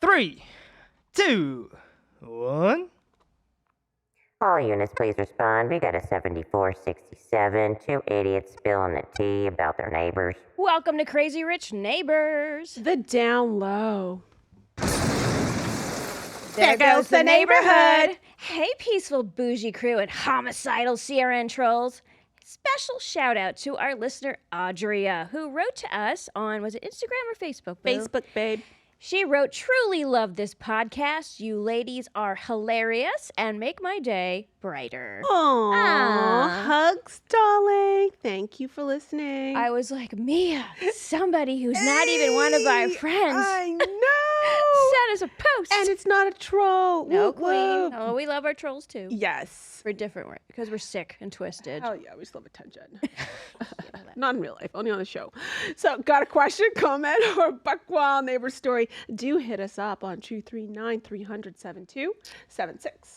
3, 2, 1. All units, please respond. We got a 7467. Two idiots spilling the tea about their neighbors. Welcome to Crazy Rich Neighbors. The down low. There goes the neighborhood. Hey, peaceful bougie crew and homicidal CRN trolls. Special shout out to our listener, Audria, who wrote to us on, was it Instagram or Facebook? Boo? Facebook, babe. She wrote, truly love this podcast. You ladies are hilarious and make my day brighter. Aww, hugs, darling. Thank you for listening. I was like, Mia, somebody who's not even one of our friends. I know. Sent us a post. And it's not a troll. No, Whoop, queen. whoop. Oh, we love our trolls too. Yes. For different work, because we're sick and twisted. Hell yeah, we just love attention. Not in real life, only on the show. So, got a question, comment, or buck wild neighbor story? Do hit us up on 239-300-7276.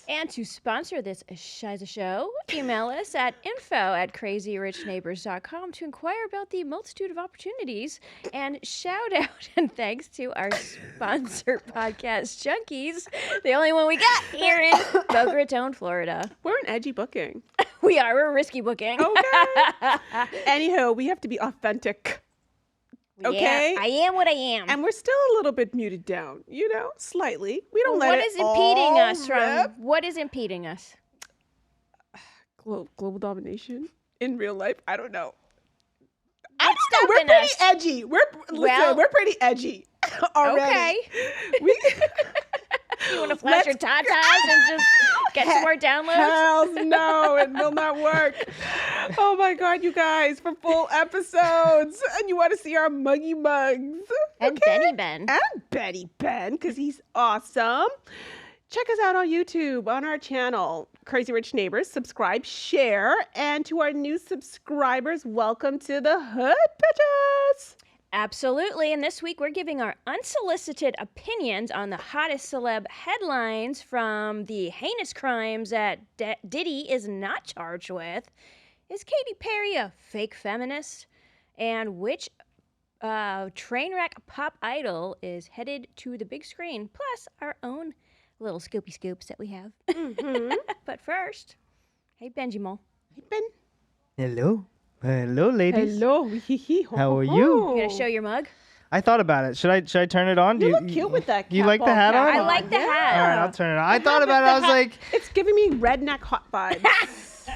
And to sponsor this Shiza show, email us at info@crazyrichneighbors.com to inquire about the multitude of opportunities. And shout out and thanks to our sponsor podcast junkies, the only one we got here in Boca Raton, Florida. We're an edgy booking. We're a risky booking. Okay. Anywho, we have to be authentic. Okay? Yeah, I am what I am. And we're still a little bit muted down, slightly. We don't let What it is impeding all us from? rip. What is impeding us? Global domination in real life? I don't know. What's We're stopping pretty us? edgy. We're pretty edgy already. Okay. You want to flash your tatas and just get some more downloads? Hells no, it will not work. Oh my God, you guys, for full episodes. And you want to see our muggy mugs. And Okay? Benny Ben. And Betty Ben, because he's awesome. Check us out on YouTube, on our channel, Crazy Rich Neighbors. Subscribe, share. And to our new subscribers, welcome to the hood, bitches. Absolutely. And this week we're giving our unsolicited opinions on the hottest celeb headlines from the heinous crimes that Diddy is not charged with. Is Katy Perry a fake feminist? And which train wreck pop idol is headed to the big screen? Plus our own little scoopy scoops that we have. Mm-hmm. But first, hey Benjamin. Hey, Ben. Hello. Hello, ladies. Hello. How are you? You gonna show your mug? I thought about it. Should I turn it on? You look cute with that You cap like the all hat on? cap I like the hat. All right, I'll turn it on. I thought about it. I was like, It's giving me redneck hot vibes.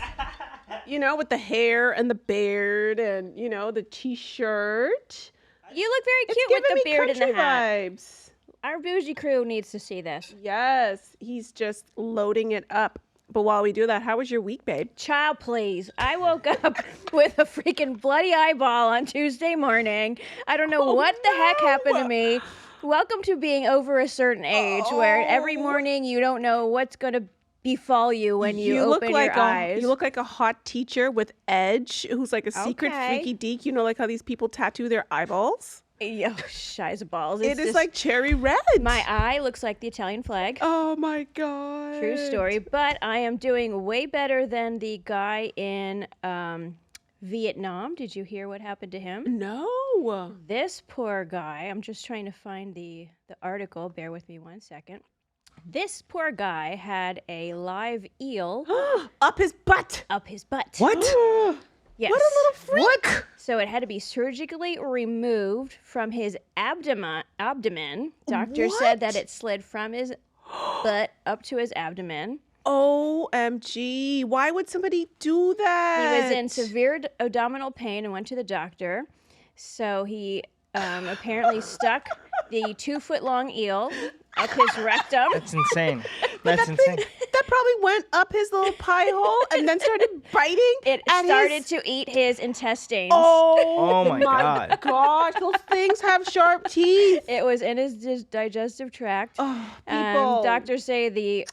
With the hair and the beard and, the T-shirt. You look very It's cute giving with the me beard and country the hat. vibes. Our bougie crew needs to see this. Yes, he's just loading it up. But while we do that, how was your week, babe? Child, please. I woke up with a freaking bloody eyeball on Tuesday morning. I don't know what the heck happened to me. Welcome to being over a certain age where every morning you don't know what's going to befall you when you open your eyes. You look like a hot teacher with edge who's like a secret Okay. freaky deek. Like how these people tattoo their eyeballs? Yo, scheiseballs. It is like cherry red. My eye looks like the Italian flag. Oh my God. True story. But I am doing way better than the guy in Vietnam. Did you hear what happened to him? No. This poor guy, I'm just trying to find the article. Bear with me 1 second. This poor guy had a live eel Up his butt. up his butt. what? Yes. What a little freak. What? So it had to be surgically removed from his abdomen. Doctor said that it slid from his butt up to his abdomen. OMG. Why would somebody do that? He was in severe abdominal pain and went to the doctor. So he apparently stuck the 2-foot-long eel up his rectum. That's insane. That's That insane. thing, that probably went up his little pie hole and then started biting. It at started his... to eat his intestines. Oh my God. gosh, those things have sharp teeth. It was in his digestive tract. Oh, people. Doctors say the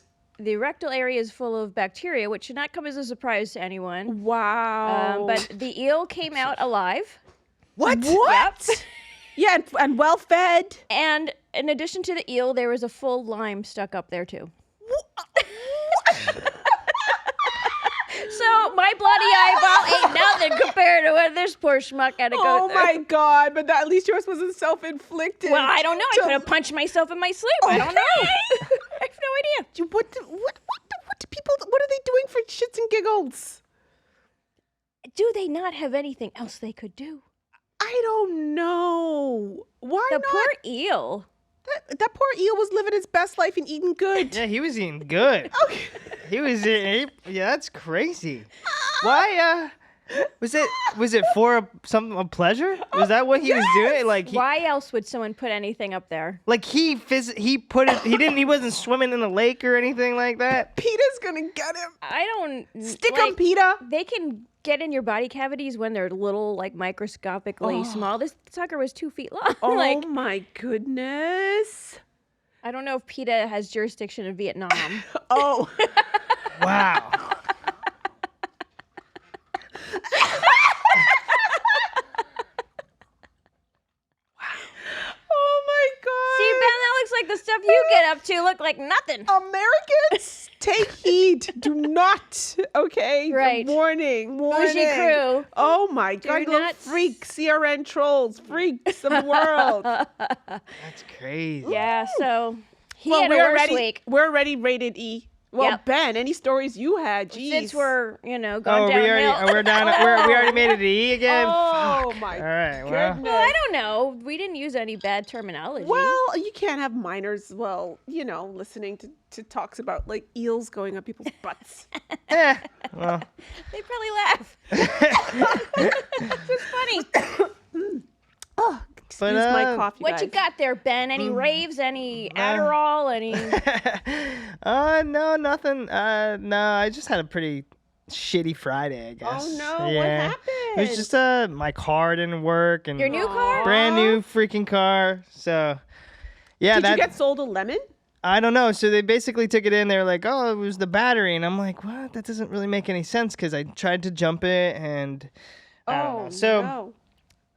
rectal area is full of bacteria, which should not come as a surprise to anyone. Wow. But the eel came out alive. What? What? Yep. Yeah, and well fed. And in addition to the eel, there was a full lime stuck up there too. So my my bloody eyeball ain't nothing compared to what this poor schmuck had to go Oh through. my God! But at least yours wasn't self-inflicted. Well, I don't know. I could have punched myself in my sleep. I don't know. I have no idea. What do people? What are they doing for shits and giggles? Do they not have anything else they could do? I don't know. Why The not? poor eel. That poor eel was living his best life and eating good. Yeah, he was eating good. Okay. He was eating. Yeah, that's crazy. Why? Was it for a pleasure? Was that what he was doing? Like Why else would someone put anything up there? like he put it. He wasn't swimming in the lake or anything like that. PETA's gonna get him. I don't Stick like, him, PETA. They can get in your body cavities when they're little, like microscopically small. This sucker was 2 feet long. Oh Like, my goodness. I don't know if PETA has jurisdiction in Vietnam. Oh. Wow. Oh my God. See, Ben, that looks like the stuff you get up to look like nothing. Americans, take heed. Do not. Okay. Right. Warning. Bougie crew. Oh my God. Little not freaks, CRN trolls, freaks of the world. That's crazy. Yeah, so he Well, had a worse week. we're already rated E. Well, Yep. Ben, any stories you had? Jeez. Since we're, going Oh, downhill. we're down. We already made it E again. Oh Fuck. my All right. Well. goodness. Well, I don't know. We didn't use any bad terminology. Well, you can't have minors, listening to talks about like eels going up people's butts. Well. They probably laugh. It's just funny. Oh, excuse But, my coffee. What you got there, Ben? Any raves? Any Adderall? Any? No, nothing. No, I just had a pretty shitty Friday, I guess. Oh no, what Yeah. happened? It was just my car didn't work and Your new car? brand new freaking car. So yeah, Did you get sold a lemon? I don't know. So they basically took it in. They were like, "Oh, it was the battery," and I'm like, "What? That doesn't really make any sense." Because I tried to jump it and I don't know. So. No.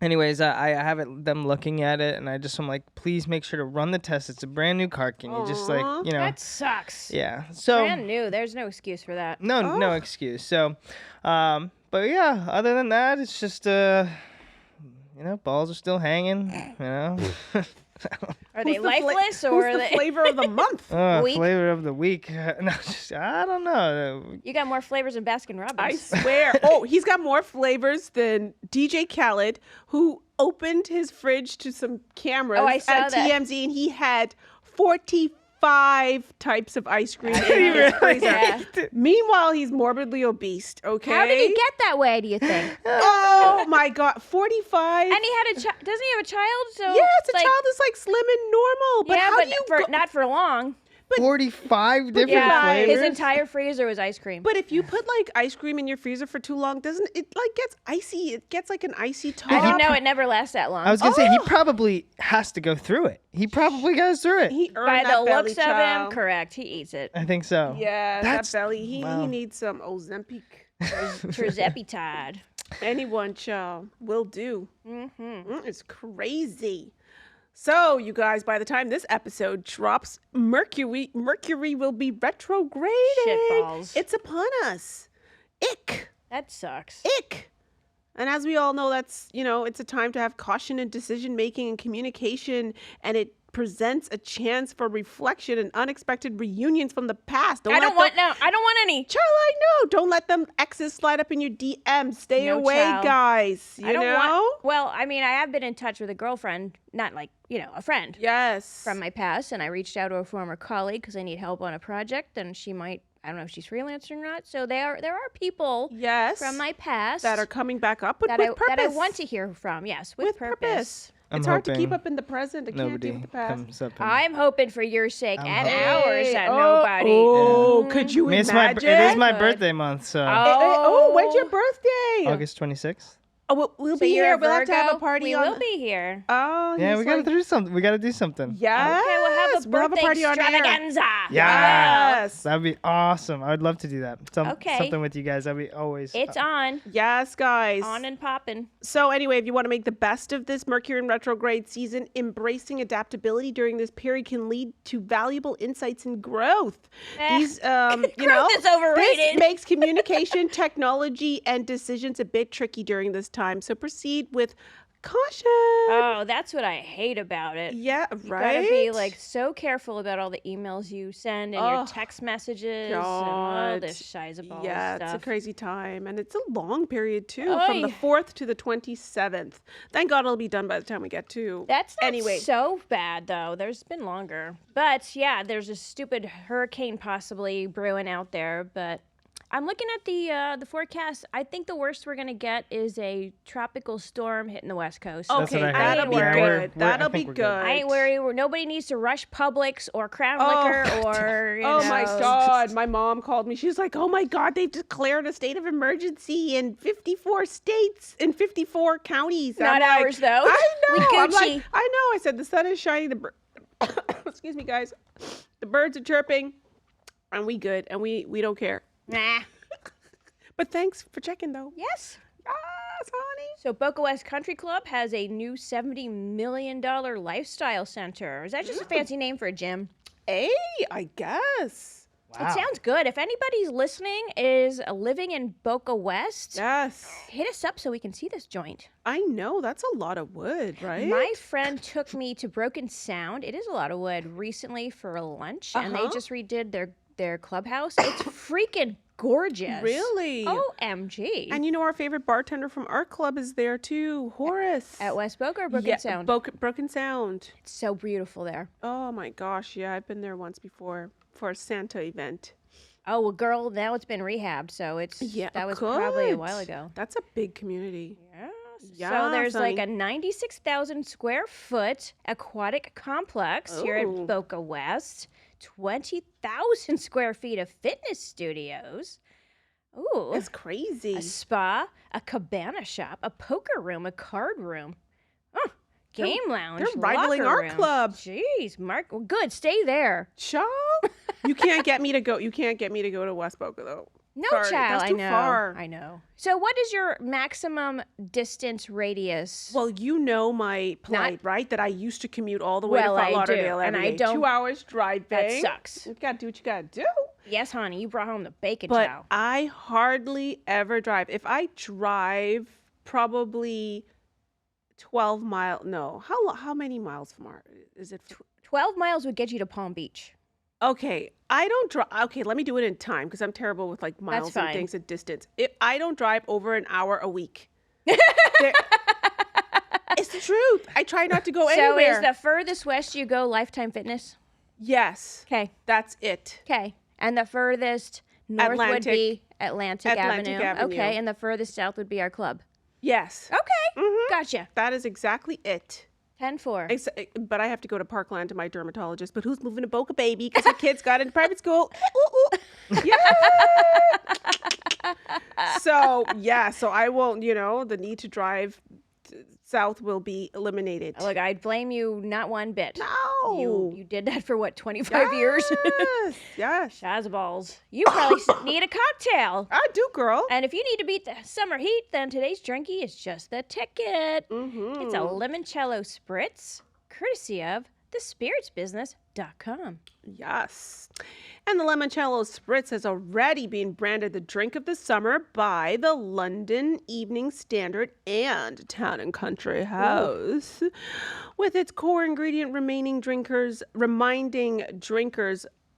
Anyways, I have them looking at it, and I'm like, please make sure to run the test. It's a brand new car. Can you just Aw. That sucks. yeah. So Brand new. There's no excuse for that. no excuse. So, but yeah, other than that, it's just balls are still hanging. Are they Who's the fla- lifeless or who's are the they? flavor of the month? Week? Flavor of the week. No, I don't know. You got more flavors than Baskin Robbins. I swear. Oh, he's got more flavors than DJ Khaled, who opened his fridge to some cameras Oh, I saw at that. TMZ, and he had 45 types of ice cream in He his really freezer. Yeah. Meanwhile, he's morbidly obese. Okay. How did he get that way? Do you think? Oh my God, 45. And he had a child. Doesn't he have a child? So yes, a like, child is like slim and normal. But yeah, how but do you for, go- not for long. 45 different Yeah, flavors. his entire freezer was ice cream. But if you put like ice cream in your freezer for too long, doesn't it like gets icy? It gets like an icy top. I didn't know it never lasts that long. I was gonna say he probably has to go through it. He probably goes through it. He earned By that the belly, looks of him, child. correct. He eats it. I think so. Yeah, That's- that belly. He wow. needs some Ozempic. Terzepatide. Anyone, child, will do. Mm-hmm. It's crazy. So, you guys, by the time this episode drops, Mercury will be retrograding. Shitballs. It's upon us. Ick. That sucks. Ick. And as we all know, that's, it's a time to have caution in decision making and communication, and it presents a chance for reflection and unexpected reunions from the past. I don't want any. Child, I know. Don't let them exes slide up in your DMs. Stay No, away, child. guys. You I don't know? want. Well, I mean, I have been in touch with a girlfriend, not like a friend Yes. from my past, and I reached out to a former colleague because I need help on a project, and she might. I don't know if she's freelancing or not. So there are people Yes. from my past that are coming back up, but that with I purpose. want to hear from. Yes, with, With purpose. I'm It's hard to keep hoping up in the present. I can't Nobody deal with the past. comes up and I'm hoping for your sake I'm and hoping. ours that Oh, nobody. Oh, could you it is imagine? my Good. birthday month, so Oh, when's your birthday? August 26th. Oh, we'll So be you're here. a We'll have to have Virgo? a party We on. will be here. Oh, Yeah, he's we gotta like, do something. We gotta do something. Yeah. Okay, well, how Yes, we'll have a birthday party on air. extravaganza. Yes. That'd be awesome. I'd love to do that. Okay. Something with you guys. That'd be always. It's on. Yes, guys. On and popping. So anyway, if you want to make the best of this Mercury in retrograde season, embracing adaptability during this period can lead to valuable insights and growth. These, Growth is overrated. This makes communication, technology, and decisions a bit tricky during this time. So proceed with caution. Oh, that's what I hate about it. Yeah, You right. gotta be like so careful about all the emails you send and your Oh, text messages and all God. this scheiseballs Yeah, stuff. it's a crazy time, and it's a long period too, from the Oy. 4th to the 27th. Thank God it'll be done by the time we get to. That's not Anyway. so bad though. There's been longer, but yeah, there's a stupid hurricane possibly brewing out there. But I'm looking at the forecast. I think the worst we're gonna get is a tropical storm hitting the west coast. That's Okay, what I heard. that'll be Yeah, good. I That'll be think we're good. good. I ain't worried. Nobody needs to rush Publix or Crown Oh, Liquor or you Oh know. my God. My mom called me. She was like, oh my God, they've declared a state of emergency in 54 states, in 54 counties. Not I'm like, ours, though. I We know. I'm Gucci. like, I know. I said, the sun is shining. Excuse me, guys. The birds are chirping. And we good. And we don't care. Nah. But thanks for checking, though. Yes. Yes, honey. So Boca West Country Club has a new $70 million lifestyle center. Is that just a fancy name for a gym? Hey, I guess. Wow. It sounds good. If anybody's listening is living in Boca West, Yes. hit us up so we can see this joint. I know. That's a lot of wood, right? My friend took me to Broken Sound. It is a lot of wood recently for lunch, and they Uh-huh. just redid their clubhouse. It's freaking gorgeous. Really? OMG. And you know, our favorite bartender from our club is there too, Horace. At West Boca or Broken Yeah, Sound? Broken Sound. It's so beautiful there. Oh my gosh, yeah, I've been there once before for a Santa event. Oh, well, girl, now it's been rehabbed, so that was probably a while good. ago. That's a big community. Yes. So there's like honey. a 96,000 square foot aquatic complex here Ooh. at Boca West, 20,000 square feet of fitness studios. Ooh. It's crazy. A spa, a cabana shop, a poker room, a card room. Oh, game lounge. they're rivaling locker our room. club. Jeez, Mark. Well, good. Stay there. Child, you can't get me to go. You can't get me to go to West Boca though. No, Sorry, child. that's too I know. far. I know. So, what is your maximum distance radius? Well, you know my plight, right? That I used to commute all the way Well, to I Fort do, Lauderdale and every I day. don't- 2 hours driving. that sucks. You gotta do what you gotta do. Yes, honey. You brought home the bacon But chow. I hardly ever drive. If I drive, probably 12 mile. No, how many miles from our? Is it? 12 miles would get you to Palm Beach. Okay, I don't drive. Okay, let me do it in time because I'm terrible with like miles and fine. things and distance. If I don't drive over an hour a week, it's the truth. I try not to go So anywhere. is the furthest west you go Lifetime Fitness? Yes, Okay. that's it. Okay. And the furthest north would Atlantic- be Atlantic Atlantic Avenue. Okay. And the furthest south would be our club. Yes, Okay. Mhm. Gotcha. that is exactly it. 10-4. But I have to go to Parkland to my dermatologist. But who's moving to Boca, baby? Because her kids got into private school. Ooh, ooh. Yeah. So I won't. The need to drive south will be eliminated. Look, I'd blame you not one bit. No. You did that for what, 25 years? Yes. Yes. Scheiseballs. You probably need a cocktail. I do, girl. And if you need to beat the summer heat, then today's drinky is just the ticket. Mm-hmm. It's a limoncello spritz, courtesy of thespiritsbusiness.com. Yes. And the Limoncello Spritz has already been branded the drink of the summer by the London Evening Standard and Town and Country House, with its core ingredient reminding drinkers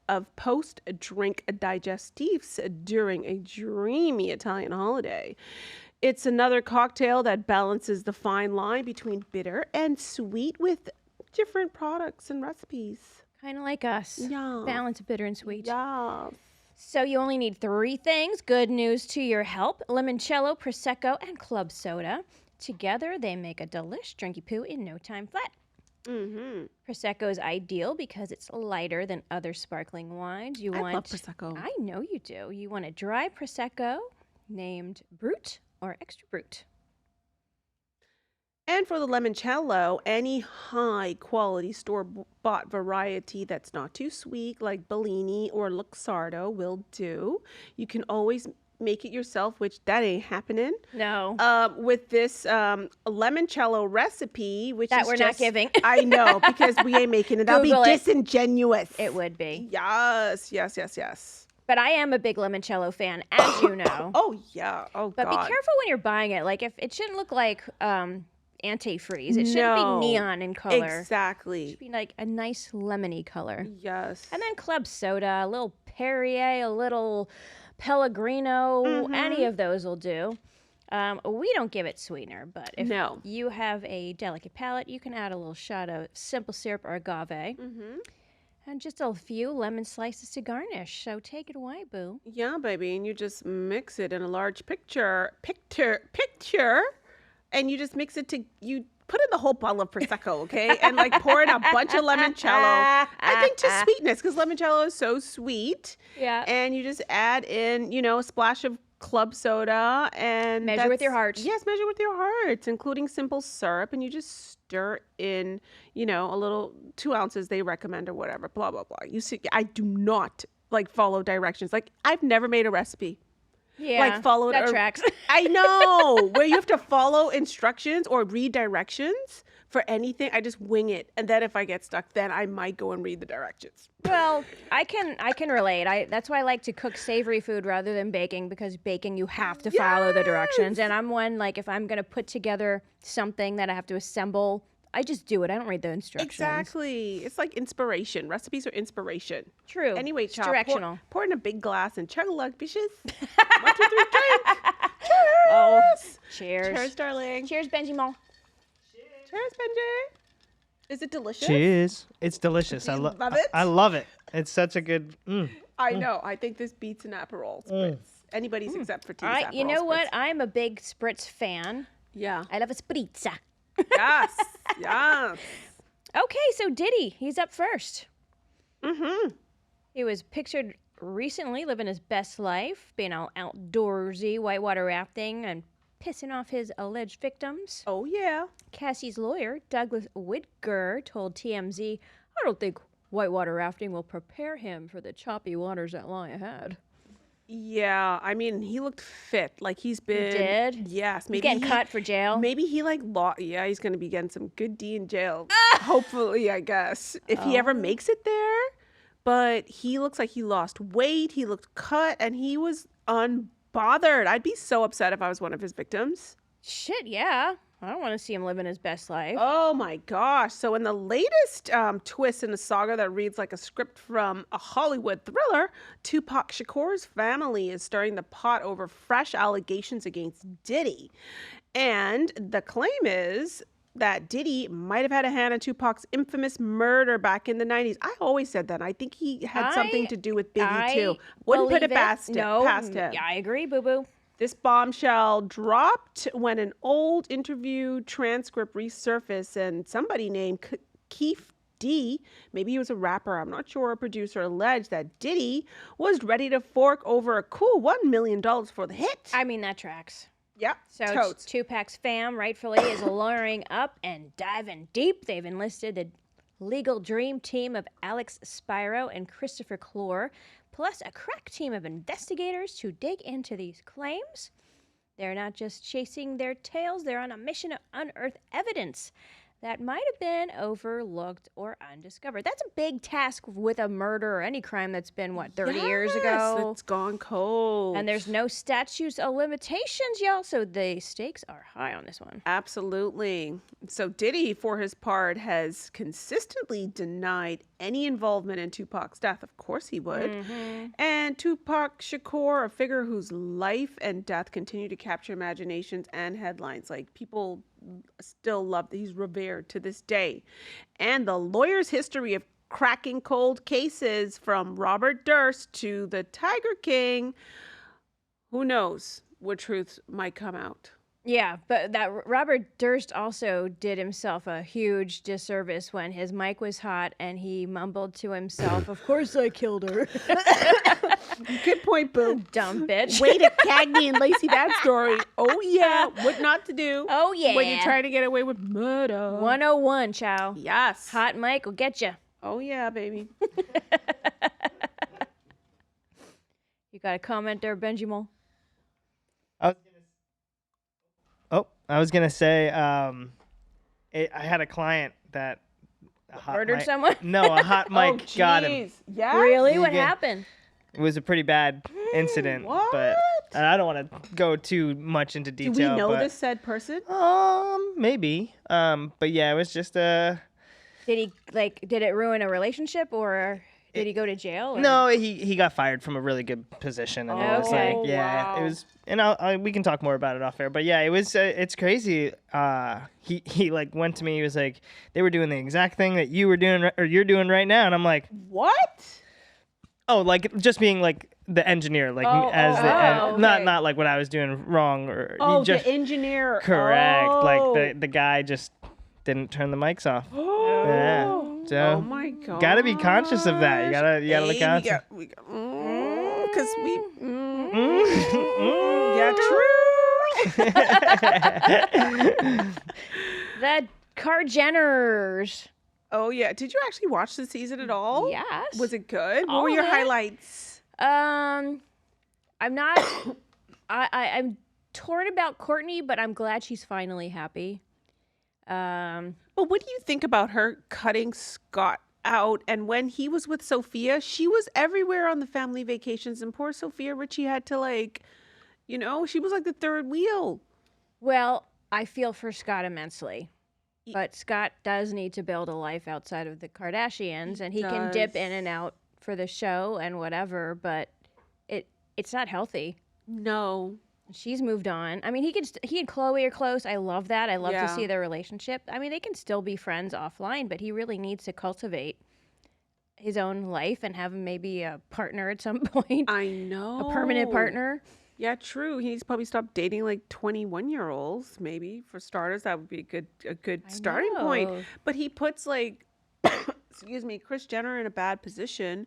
of post-drink digestives during a dreamy Italian holiday. It's another cocktail that balances the fine line between bitter and sweet with different products and recipes. Kind of like us. Yeah. Balance of bitter and sweet. Yes. So you only need 3 things. Good news to your help. Limoncello, Prosecco, and club soda. Together, they make a delish drinky poo in no time flat. Mm-hmm. Prosecco is ideal because it's lighter than other sparkling wines. I love Prosecco. I know you do. You want a dry Prosecco named Brut or Extra Brut. And for the limoncello, any high quality store-bought variety that's not too sweet, like Bellini or Luxardo, will do. You can always make it yourself, which that ain't happening. No. With this limoncello recipe, which That is we're just, not giving. I know, because we ain't making it. That'll be Google it. disingenuous. It would be. Yes, yes, yes, yes. But I am a big limoncello fan, as you know. Oh yeah. Oh But God. be careful when you're buying it. Like, if it shouldn't look like antifreeze. It shouldn't No. be neon in color. It Exactly. should be like a nice lemony color. Yes. And then club soda, a little Perrier, a little Pellegrino, any of those will do. We don't give it sweetener, but if No. you have a delicate palate, you can add a little shot of simple syrup or agave. And just a few lemon slices to garnish. So take it away, boo. Yeah, baby, and you just mix it in a large picture, and you just mix it to, you put in the whole bottle of Prosecco, okay? And like pour in a bunch of limoncello. I think to sweetness, because limoncello is so sweet. Yeah. And you just add in, you know, a splash of club soda and Measure with your heart. Yes, measure with your heart, including simple syrup, and you just stir in, you know, a little 2 ounces they recommend or whatever, blah blah blah. You see, I do not like follow directions. Like I've never made a recipe. Yeah. Like follow it. That tracks. I know where you have to follow instructions or read directions for anything. I just wing it, and then if I get stuck, then I might go and read the directions. Well, I can relate. That's why I like to cook savory food rather than baking, because baking you have to follow the directions. And I'm one, like, if I'm gonna put together something that I have to assemble, I just do it. I don't read the instructions. Exactly. It's like inspiration. Recipes are inspiration. True. Anyway, It's child, directional. pour in a big glass and chug a lug, bitches. 1, 2, 3, drink. Cheers. Oh, cheers. Cheers, darling. Cheers, Benjamin. Cheers, Benji. Is it delicious? Cheers. It's delicious. I love it? I love it. It's such a good. I know. I think this beats an Aperol Spritz. Anybody's except for tea's Aperol You know what? Spritz. I'm a big Spritz fan. Yeah. I love a spritz. Yes. Yes. Okay, so Diddy, he's up first. He was pictured recently living his best life, being all outdoorsy, whitewater rafting, and pissing off his alleged victims. Oh, yeah. Cassie's lawyer, Douglas Whitger, told TMZ, "I don't think whitewater rafting will prepare him for the choppy waters that lie ahead." Yeah. I mean, he looked fit. Like he's been. He did? Yes. He's Maybe getting cut for jail. Maybe he like yeah, he's gonna be getting some good D in jail. Hopefully, I guess. If he ever makes it there. But he looks like he lost weight, he looked cut, and he was unbothered. I'd be so upset if I was one of his victims. Shit, yeah. I don't want to see him living his best life. Oh my gosh. So in the latest twist in a saga that reads like a script from a Hollywood thriller, Tupac Shakur's family is stirring the pot over fresh allegations against Diddy. And the claim is that Diddy might have had a hand in Tupac's infamous murder back in the 90s. I always said that. I think he had something to do with Biggie too. Wouldn't put it past him. Yeah, I agree, boo-boo. This bombshell dropped when an old interview transcript resurfaced, and somebody named Keith D, maybe he was a rapper, I'm not sure, a producer, alleged that Diddy was ready to fork over a cool $1 million for the hit. I mean, that tracks. Yep, So totes. Tupac's fam rightfully is lawyering up and diving deep. They've enlisted the legal dream team of Alex Spiro and Christopher Clore, plus a crack team of investigators to dig into these claims. They're not just chasing their tails, they're on a mission to unearth evidence that might have been overlooked or undiscovered. That's a big task with a murder or any crime that's been, 30 years ago? It's gone cold. And there's no statutes of limitations, y'all, so the stakes are high on this one. Absolutely. So Diddy, for his part, has consistently denied any involvement in Tupac's death. Of course he would. And Tupac Shakur, a figure whose life and death continue to capture imaginations and headlines. Like, people still love that he's revered to this day. And the lawyer's history of cracking cold cases, from Robert Durst to the Tiger King, who knows what truths might come out. Yeah, but that Robert Durst also did himself a huge disservice when his mic was hot and he mumbled to himself, "Of course I killed her." Good point, Boo. Dumb bitch. Way to Cagney and Lacey that story. Oh, yeah. What not to do. Oh, yeah. When you're trying to get away with murder. 101, chow. Yes. Hot mic will get you. Oh, yeah, baby. You got a comment there, Benjamin? I was gonna say, I had a client that Murdered someone? No, a hot mic got him. Yes? Really? What Yeah. happened? It was a pretty bad incident, What? but I don't want to go too much into Do detail. we know but, this said person? Maybe. But yeah, it was just Did he did it ruin a relationship or did he go to jail? Or? No, he got fired from a really good position, and it was Okay. like, yeah, wow. it was, and we can talk more about it off air. But yeah, it was, it's crazy. He like went to me. He was like, they were doing the exact thing that you were doing or you're doing right now, and I'm like, What? oh, like just being like the engineer, like okay. not like what I was doing wrong or Oh, he just the engineer. correct. Oh. Like the guy just didn't turn the mics off. Yeah. So Oh my god. gotta be conscious of that. You gotta look out. Because yeah, true. The Jenners. Oh yeah. Did you actually watch the season at all? Yes. Was it good? All What were your of it. highlights? I'm not. I'm torn about Courtney, but I'm glad she's finally happy. But what do you think about her cutting Scott out? And when he was with Sophia, she was everywhere on the family vacations, and poor Sophia Richie had to she was like the third wheel. Well, I feel for Scott immensely. But Scott does need to build a life outside of the Kardashians, and he can dip in and out for the show and whatever, but it's not healthy. No. She's moved on. I mean, he and Chloe are close. I love that. I love to Yeah. see their relationship. I mean, they can still be friends offline, but he really needs to cultivate his own life and have maybe a partner at some point. I know. A permanent partner. Yeah, true. He needs to probably stop dating like 21-year-olds, maybe. For starters, that would be a good starting point. know. But he puts excuse me, Kris Jenner in a bad position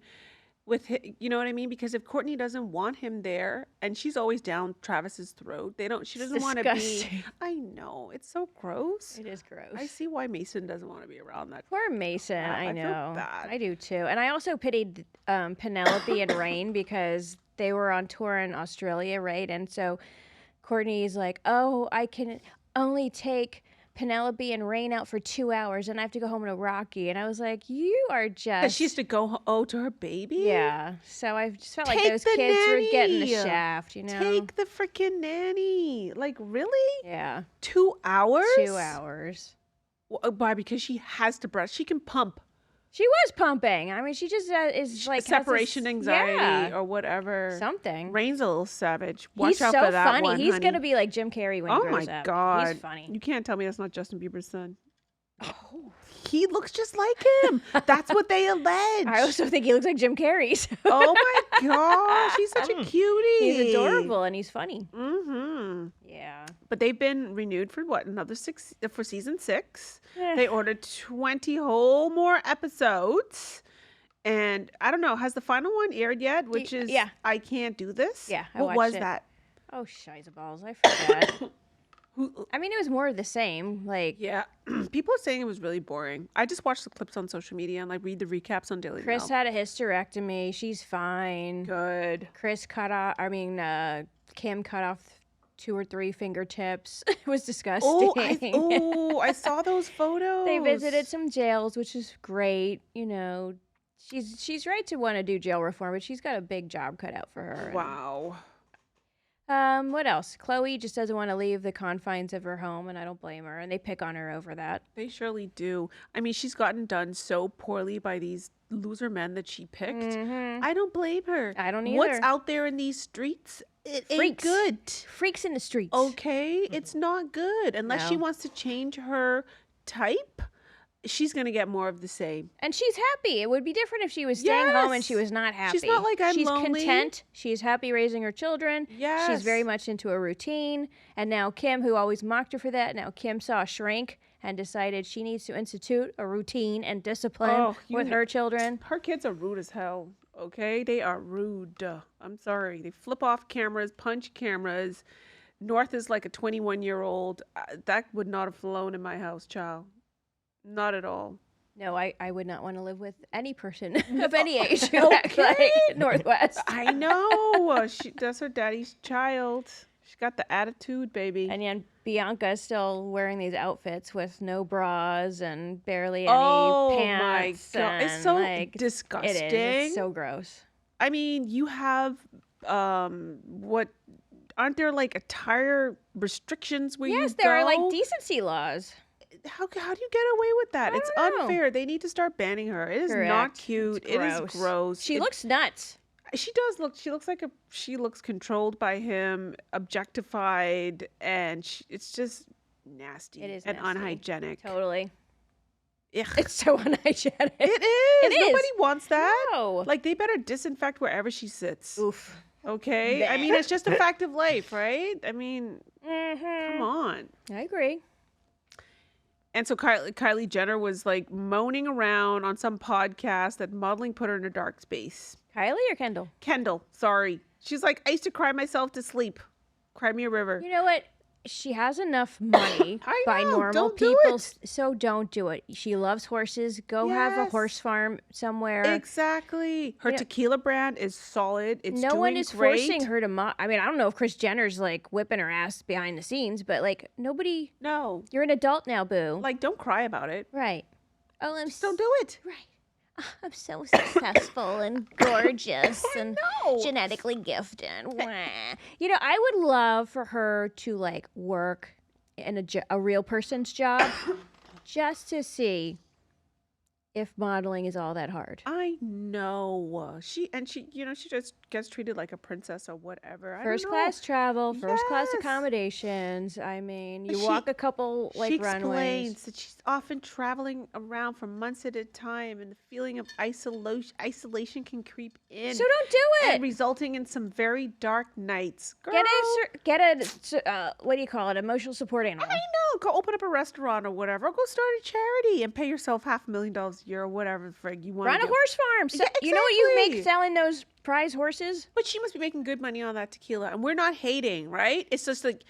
with you know what I mean? Because if Courtney doesn't want him there, and she's always down Travis's throat, she doesn't want to be. Disgusting. I know, it's so gross. It is gross. I see why Mason doesn't want to be around that. Poor Mason. crap. I I feel know. bad. I do too. And I also pitied Penelope and Rain because they were on tour in Australia, right? And so Courtney's like, "Oh, I can only take Penelope and Rain out for 2 hours, and I have to go home to Rocky." And I was like, "You are just." Because she used to go to her baby. Yeah. So I just felt like Take those the kids were getting the nanny. shaft, you know? Take the freaking nanny. Like, really? Yeah. 2 hours? 2 hours. Why? Because she has to breast. She can pump. She was pumping. I mean, she just is like has this- Separation anxiety yeah, or whatever. something. Rain's a little savage. Watch He's out so for that funny. one, He's honey. gonna be like Jim Carrey when he Oh grows my up. god. He's funny. You can't tell me that's not Justin Bieber's son. He looks just like him. That's what they allege. I also think he looks like Jim Carrey. So. Oh my gosh, he's such a cutie. He's adorable and he's funny. Mm-hmm. Yeah. But they've been renewed for what? For season 6. Eh. They ordered 20 whole more episodes. And I don't know, has the final one aired yet? Which is yeah. I Can't Do This? Yeah, I What watched was it. that? Oh, scheiseballs. I forgot. I mean, it was more of the same. Like, Yeah. People are saying it was really boring. I just watched the clips on social media and read the recaps on Daily Chris Mail. had a hysterectomy. She's fine. Good. Kim cut off 2 or 3 fingertips. It was disgusting. I saw those photos. They visited some jails, which is great. You know, she's right to want to do jail reform, but she's got a big job cut out for her. Wow. What else? Chloe just doesn't want to leave the confines of her home, and I don't blame her. And they pick on her over that. They surely do. I mean, she's gotten done so poorly by these loser men that she picked. Mhm. I don't blame her. I don't either. What's out there in these streets? It ain't Freaks. good. Freaks in the streets. Okay? It's not good. Unless she No. wants to change her type she's gonna get more of the same. And she's happy. It would be different if she was staying home and she Yes. was not happy. She's not like, I'm She's lonely. content. She's happy raising her children. Yes. She's very much into a routine. And now Kim, who always mocked her for that, now Kim saw a shrink and decided she needs to institute a routine and discipline with her children. Her kids are rude as hell. Okay, they are rude. I'm sorry. They flip off cameras, punch cameras. North is like a 21-year-old. That would not have flown in my house, child. Not at all. No, I would not want to live with any person of any age who acts like Northwest. I know. That's her daddy's child. She got the attitude, baby. And then Bianca is still wearing these outfits with no bras and barely any pants. My God. It's and, so like, disgusting. It is. It's so gross. I mean, you have what? Aren't there like attire restrictions where you go? Yes, there are like decency laws. How do you get away with that? It's don't know. unfair. They need to start banning her. It is not Correct. cute. It's It is gross. She looks nuts. She does look. She looks controlled by him, objectified, and it's just nasty. It is and nasty. unhygienic. Totally. Ugh. It's so unhygienic. It is. It is. Nobody wants that. No. Like, they better disinfect wherever she sits. Oof. Okay? I mean, it's just a fact of life, right? I mean, come on. I agree. And so Kylie Jenner was like moaning around on some podcast that modeling put her in a dark space. Kylie or Kendall? Kendall, sorry. She's like, I used to cry myself to sleep. Cry me a river. You know what? She has enough money I by know, normal don't do people, it. so don't do it. She loves horses. Go have a Yes. horse farm somewhere. Exactly. Her Yeah. tequila brand is solid. It's No doing one is great. forcing her to I mean, I don't know if Kris Jenner's like whipping her ass behind the scenes, but like nobody. No. You're an adult now, boo. Like, don't cry about it. Right. Oh, I'm Just don't do it. Right. Oh, I'm so successful and gorgeous and know. genetically gifted. Wah. You know, I would love for her to like work in a real person's job just to see if modeling is all that hard. I know. She just gets treated like a princess or whatever. I First don't know. class travel, first class Yes. accommodations. I mean, you She- walk a couple like She runways. explains that she's often traveling around for months at a time, and the feeling of isolation can creep in. So don't do and it. resulting in some very dark nights. Girl, Get a what do you call it? Emotional support animal. I know. Go open up a restaurant or whatever. Or go start a charity and pay yourself $500,000 a year or whatever frig you want. Run a horse farm. So, Yeah, You know what you make exactly. selling those prize horses? But she must be making good money on that tequila, and we're not hating, right? It's just like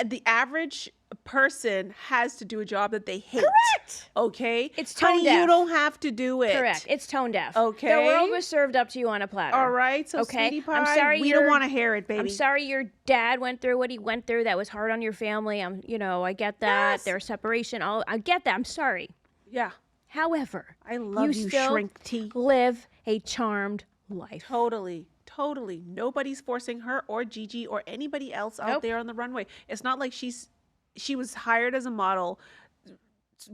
the average person has to do a job that they hate. Correct. Okay, It's tone honey, deaf. you don't have to do it. Correct. It's tone deaf. Okay. The world was served up to you on a platter. All right, so Okay. sweetie pie, I'm sorry we don't you're- want to hear it, baby. I'm sorry your dad went through what he went through. That was hard on your family. I get that. Yes. Their separation. I get that. I'm sorry. Yeah, However, I love you, still shrink tea. live a charmed life. Totally. Nobody's forcing her or Gigi or anybody else out Nope. there on the runway. It's not like she was hired as a model,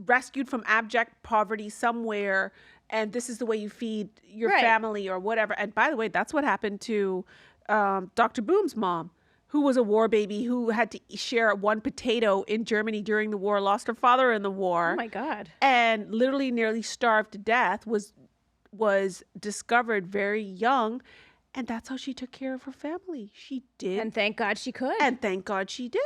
rescued from abject poverty somewhere, and this is the way you feed your Right. family or whatever. And by the way, that's what happened to Dr. Boom's mom, who was a war baby who had to share one potato in Germany during the war, lost her father in the war. Oh my God. And literally nearly starved to death, was discovered very young, and that's how she took care of her family. She did, And thank God she could. and thank God she did.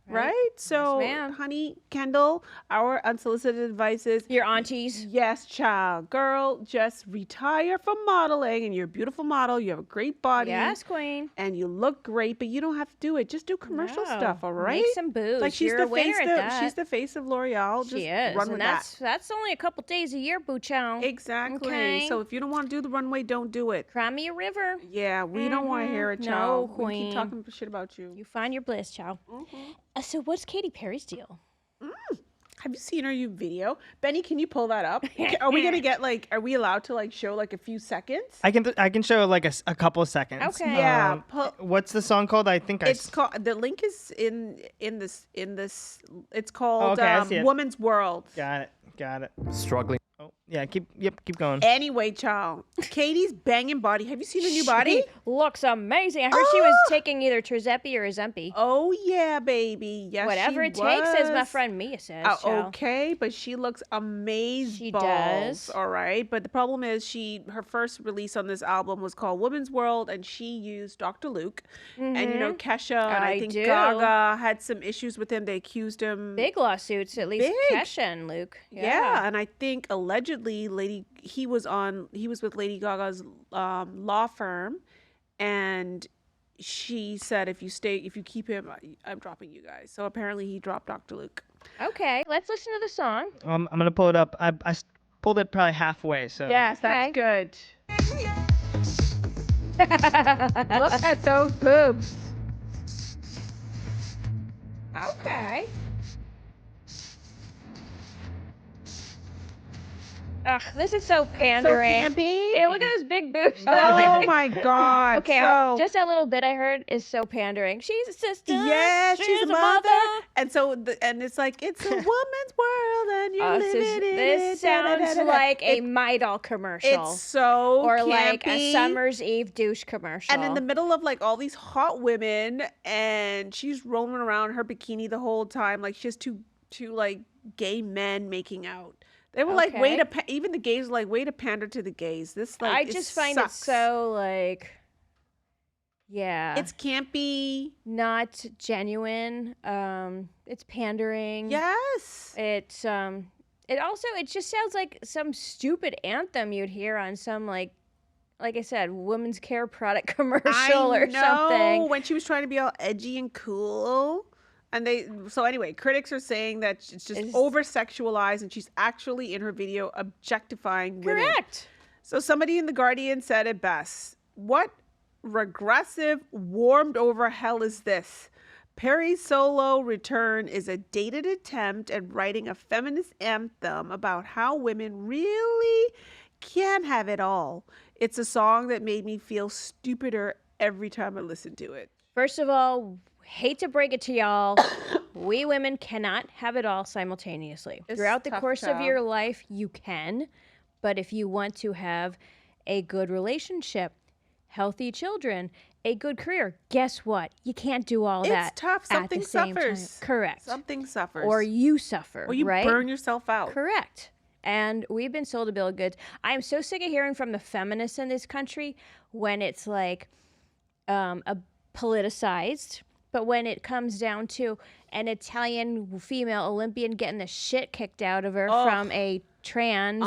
Right. Right? So, ma'am. honey, Kendall, our unsolicited advice is, Your aunties. yes, child, girl, just retire from modeling, and you're a beautiful model. You have a great body. Yes, queen. And you look great, but you don't have to do it. Just do commercial No. stuff, all right? Make some booze. Like, she's You're the a winner face. at that. She's the face of L'Oreal. Just She is. run And with that's only a couple days a year, boo chow. that. Exactly. Okay. So if you don't want to do the runway, don't do it. Cry me a river. Yeah, we don't want to hear it, No, child. We queen. keep talking shit about you. You find your bliss, chow. So what's Katy Perry's deal? Have you seen her video? Benny, can you pull that up? Are we gonna get are we allowed to show a few seconds? I can show like a couple of seconds. Okay. Yeah, What's the song called? I think it's called. The link is in this. It's called okay, I see it. Woman's World. Got it. Struggling. Oh Yeah, keep going. Anyway, child, Katy's banging body. Have you seen the new body? Looks amazing. I heard she was taking either Trizeppi or Ozempic. Oh yeah, baby. Yes, Whatever she it takes, as my was. friend Mia says. child. Okay, but she looks amazing. She does. All right, but the problem is her first release on this album was called Woman's World, and she used Dr. Luke, and Kesha, and I think do. Gaga had some issues with him. They accused him. Big lawsuits, at least Big. Kesha and Luke. Yeah, and I think allegedly he was with Lady Gaga's law firm, and she said if you keep him, I'm dropping you guys. So apparently he dropped Dr. Luke. Okay, let's listen to the song. I'm gonna pull it up. I pulled it probably halfway. So Yes, that's Okay. good. Look at those boobs. Okay. Ugh, this is so pandering. campy. Yeah, look at those big boobs. Oh my God. Okay, So, just that little bit I heard is so pandering. She's a sister. yeah, she's a mother. And so, and it's like, it's a woman's world and you're living in it. This sounds like a Midol commercial. It's so or like a campy. Summer's Eve douche commercial. And in the middle of like all these hot women, and she's roaming around in her bikini the whole time, like she has two like gay men making out. They were like, way Okay. to even the gays were like, way to pander to the gays. This like I it just find sucks. it so like, yeah, It's campy. not genuine. It's pandering. Yes. It's it just sounds like some stupid anthem you'd hear on some like I said, women's care product commercial or something. When she was trying to be all edgy and cool. And so anyway, critics are saying that it's just over sexualized, and she's actually in her video objectifying women. Correct. So somebody in The Guardian said it best. What regressive, warmed over hell is this? Perry's solo return is a dated attempt at writing a feminist anthem about how women really can have it all. It's a song that made me feel stupider every time I listened to it. First of all, hate to break it to y'all, we women cannot have it all simultaneously. It's Throughout the tough, course of child. your life, you can, but if you want to have a good relationship, healthy children, a good career, guess what? You can't do all that. It's tough. at the Something same time. suffers. Correct. Something suffers. Or you suffer, Or you right? burn yourself out. Correct. And we've been sold a bill of goods. I am so sick of hearing from the feminists in this country when it's like a politicized, but when it comes down to an Italian female Olympian getting the shit kicked out of her from a trans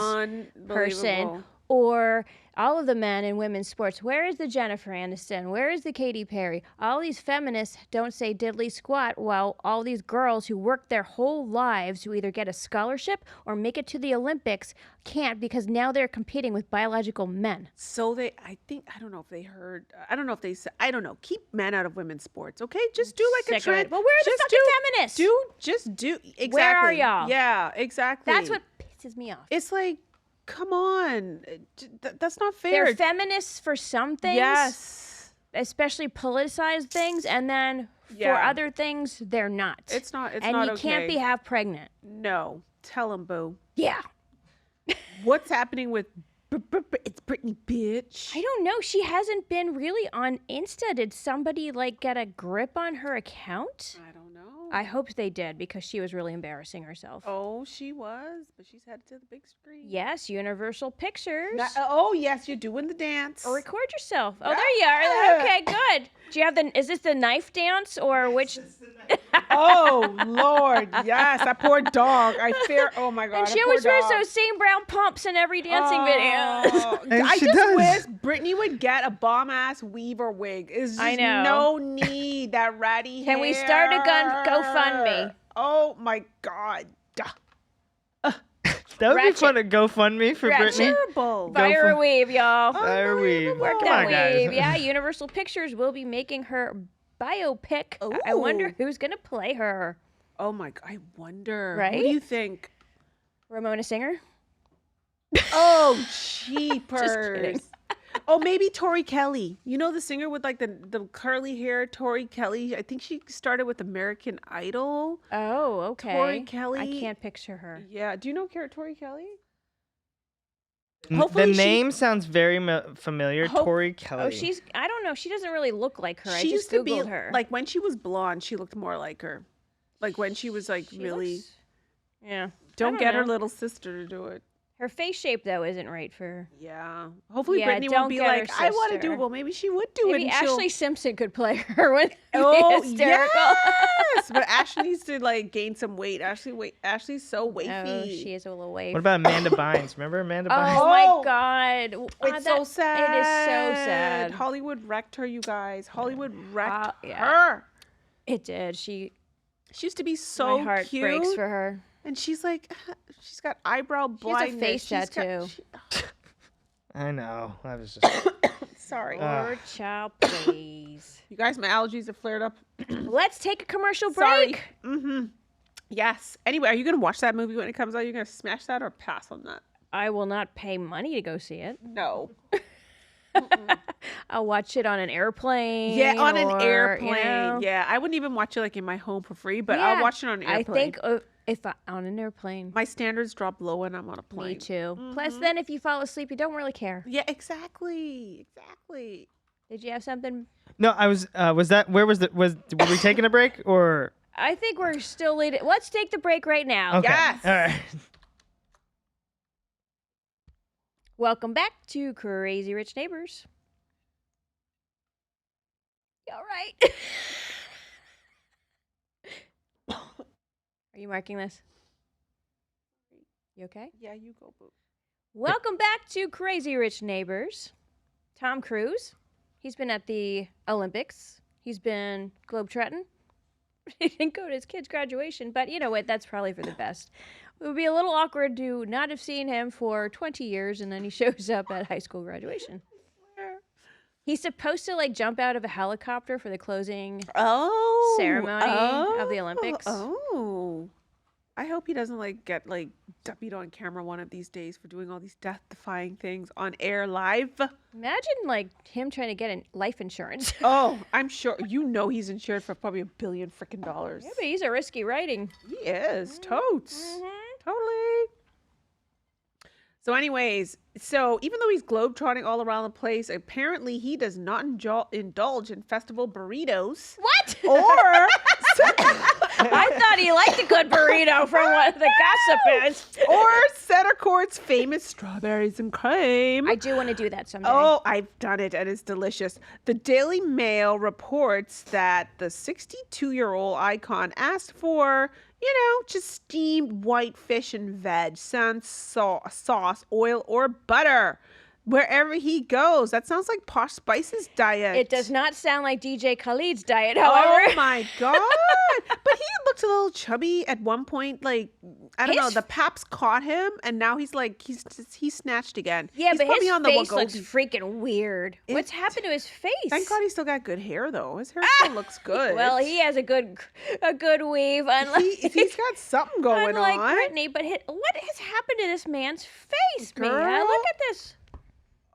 person, Unbelievable. or all of the men in women's sports. Where is the Jennifer Aniston? Where is the Katy Perry? All these feminists don't say diddly squat, while all these girls who work their whole lives to either get a scholarship or make it to the Olympics can't, because now they're competing with biological men. So I don't know if they heard, I don't know if they said, I don't know, keep men out of women's sports, okay? Just do like Sick a of trend. it. Well, where are the Just fucking feminists? Just do, exactly. Where are y'all? Yeah, exactly. That's what pisses me off. It's like, come on. That's not fair. They're feminists for some things, Yes. especially politicized things, and then for Yeah. other things, they're not. It's not and not you okay. can't be half pregnant. No. Tell them, boo. Yeah. What's happening with, it's Britney, bitch. I don't know. She hasn't been really on Insta. Did somebody like get a grip on her account? I don't know. I hope they did, because she was really embarrassing herself. Oh, she was, but she's headed to the big screen. Yes, Universal Pictures. Oh, yes, you're doing the dance. Or record yourself. Oh, there you are. Okay, good. Do you have is this the knife dance or which? Oh, Lord, yes, that poor dog. Oh my God. And she that always poor wears dog. those same brown pumps in every dancing video. And I she just does. wish Britney would get a bomb-ass weave or wig. It's just I know. no need, that ratty Can we hair. start a GoFundMe? Oh, my God. That would Ratchet. be fun to GoFundMe for Ratchet. Britney. Terrible. Fire a for- weave, y'all. Fire weave. Work Come that on, guys. weave. Yeah, Universal Pictures will be making her biopic. I wonder Ooh. who's going to play her. Oh, my God. I wonder. Right? What do you think? Ramona Singer? Oh, cheapers. kidding. Oh, maybe Tori Kelly. You know the singer with like the curly hair, Tori Kelly? I think she started with American Idol. Oh, okay. Tori Kelly. I can't picture her. Yeah. Do you know Tori Kelly? Hopefully the she- name sounds very familiar. Tori Kelly. Oh, I don't know. She doesn't really look like her. I She just used to be Googled her. like when she was blonde, she looked more like her. Like when she was like She really. looks- yeah. Don't get her know. little sister to do it. Her face shape though isn't right for. Yeah. Hopefully Yeah, Britney don't won't be get her like, I want to do sister. it. Well, maybe she would do Maybe it. And she'll- Ashley Simpson could play her with Oh, hysterical. yes. But Ashley needs to like gain some weight. Ashley's so wafy. Oh, she is a little wave. What about Amanda Bynes? Remember Amanda Bynes? Oh my Oh! God! It's so sad. It is so sad. Hollywood wrecked her, you guys. Hollywood wrecked yeah. her. It did. She used to be so my heart cute. breaks for her. And she's like, she's got eyebrow She has a blindness. face She's got- tattoo. I know. I was just. Sorry. Poor child, please. You guys, my allergies have flared up. Let's take a commercial Sorry. break. Mm-hmm. Yes. Anyway, are you going to watch that movie when it comes out? You're going to smash that or pass on that? I will not pay money to go see it. No. I'll watch it on an airplane. Yeah, on an or, airplane. you know. Yeah, I wouldn't even watch it like in my home for free, but Yeah, I'll watch it on an I airplane. think if on an airplane. My standards drop low when I'm on a plane. Me too. Plus, then if you fall asleep, you don't really care. Yeah, exactly. Exactly. Did you have something? No, I was. Was that? Where was the? Were we taking a break or? I think we're still leading. Let's take the break right now. Okay. Yes. All right. Welcome back to Crazy Rich Neighbors. You all right? Are you marking this? You okay? Yeah, you go, boo. Welcome back to Crazy Rich Neighbors. Tom Cruise. He's been at the Olympics. He's been globetrotting. He didn't go to his kid's graduation, but you know what? That's probably for the best. It would be a little awkward to not have seen him for 20 years and then he shows up at high school graduation. He's supposed to like jump out of a helicopter for the closing ceremony of the Olympics. Oh. I hope he doesn't like get like duppied on camera one of these days for doing all these death-defying things on air live. Imagine like him trying to get life insurance. Oh, I'm sure he's insured for probably $1 billion freaking dollars. Yeah, but he's a risky writing. He is totes. Totally. So anyways, even though he's globetrotting all around the place, apparently he does not indulge in festival burritos. What? Or I thought he liked a good burrito from what the gossip is. or Center Court's famous strawberries and cream. I do want to do that someday. Oh, I've done it and it's delicious. The Daily Mail reports that the 62-year-old icon asked for, just steamed white fish and veg, sans sauce, oil, or butter. Wherever he goes. That sounds like Posh Spice's diet. It does not sound like DJ Khaled's diet, however. Oh my God. But he looked a little chubby at one point. Like, I don't know. The paps caught him and now he's snatched again. Yeah, he's but probably his on the face Wegovy. looks freaking weird. What's happened to his face? Thank God he still got good hair though. His hair still looks good. Well, he has a good weave. Unlike, he's got something going unlike on. Britney, but what has happened to this man's face, Mia? Girl. Look at this.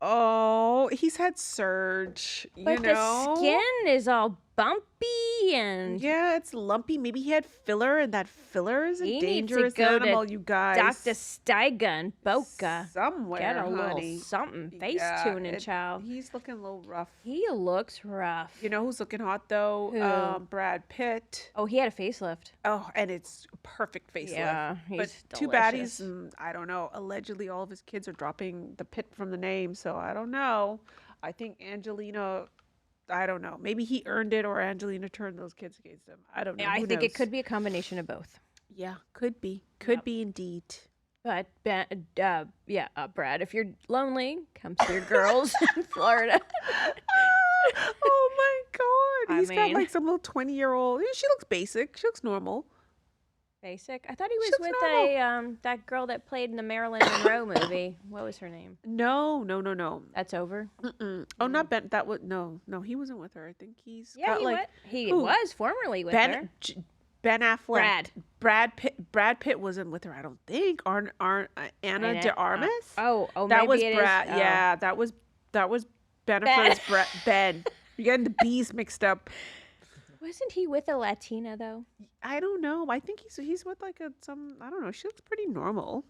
Oh, he's had surge. But the skin is all bumpy and Yeah, it's lumpy. Maybe he had filler, and that filler is a He needs to dangerous go to animal, you guys. Dr. Steiger and Boca. Somewhere, Get a honey. little something face Yeah, tuning, child. He's looking a little rough. He looks rough. You know who's looking hot though? Who? Brad Pitt. Oh, he had a facelift. Oh, and it's a perfect facelift. Yeah, but he's too bad he's delicious. I don't know. Allegedly, all of his kids are dropping the Pitt from the name, so I don't know. I think Angelina. I don't know. Maybe he earned it, or Angelina turned those kids against him. I don't know. I Who think knows? it could be a combination of both. Yeah, could be. Could be indeed. But Brad, if you're lonely, come see your girls in Florida. Oh my God. I He's got mean- like some little 20-year-old. She looks basic. She looks normal. Basic. I thought he was She with looks normal. that girl that played in the Marilyn Monroe movie. What was her name? No. That's over. Mm-mm. Oh, not Ben. That was no. He wasn't with her. I think he's Yeah, got he, like he who? was formerly with her. Ben Affleck. Brad. Brad Pitt wasn't with her. I don't think. Anna de Armas. Oh, that maybe was it is. Brad. Oh. Yeah, that was Bennifer's Ben. You're getting the B's mixed up. Wasn't he with a Latina though? I don't know. I think he's with like some. I don't know. She looks pretty normal.